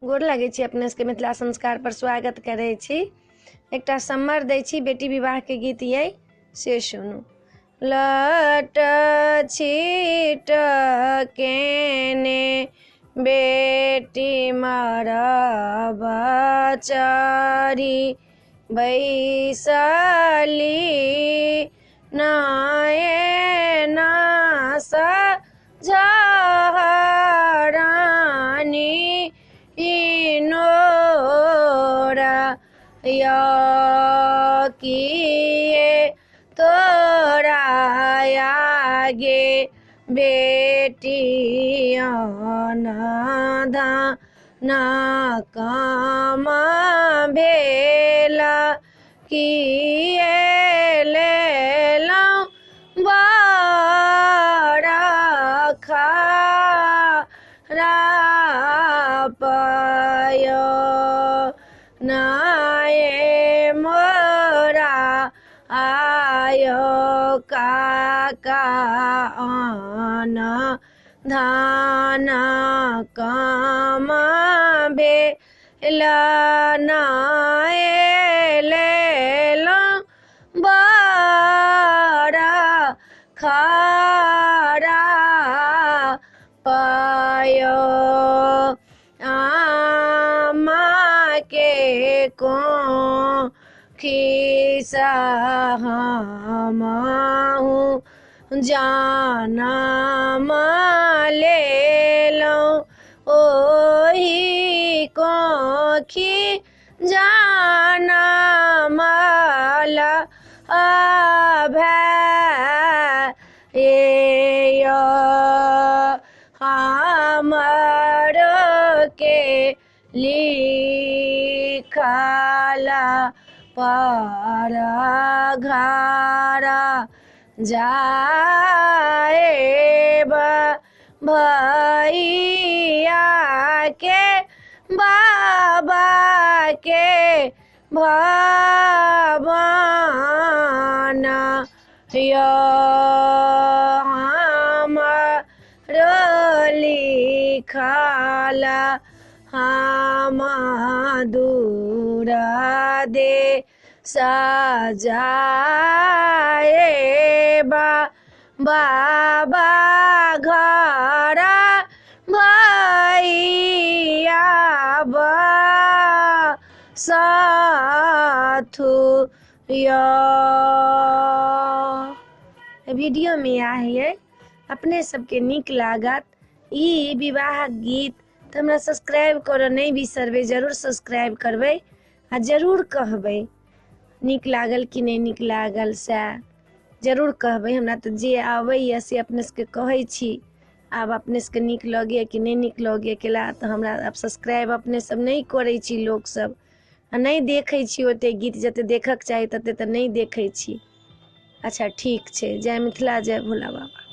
गोर लागै छी अपने सबके मिथिला संस्कार पर स्वागत करै छी। एकटा सम्मर दै छी बेटी विवाह के गीत ये से सुनू। लट छीट केने बेटी मरबा चरी बैसली नयन सझरानी इनोरा किए तोरा आगे बेटियन धान काम भेला किए लेलौं बड़ा खरापयो नाये मोरा आयो काका अन धान काम भेला नाये लेलौं बड़ा खरापयो आमा के को खिसा हमहु जानम लेलौं ओही कोखी जानम भैया हमरो के लिखला पर घरा जाएब भैया के बाबा के भवन यो हमरो लिखला हम दूरा दे सजाएबा बाबा घर भैया साथु वीडियो में है अपने सबके नीक लागत ई विवाह गीत तो हमरा सब्सक्राइब करो नहीं बिसरबे, जरूर सब्सक्राइब करबे आ जरूर कहबे नीक लागल कि नहीं नीक लागल से जरूर कहबे। हमरा तो जे आबैया से अपने सबके कहै छी, आब अपने सबके नीक लगे कि नहीं नीक लगे केला तो हमरा अब सब्सक्राइब अपने सब नहीं करै छी लोग सब आ नहीं देखै छी ओते गीत जते देखक चाही तते तो नहीं देखै छी। अच्छा ठीक छै, जय मिथिला जय भोला बाबा।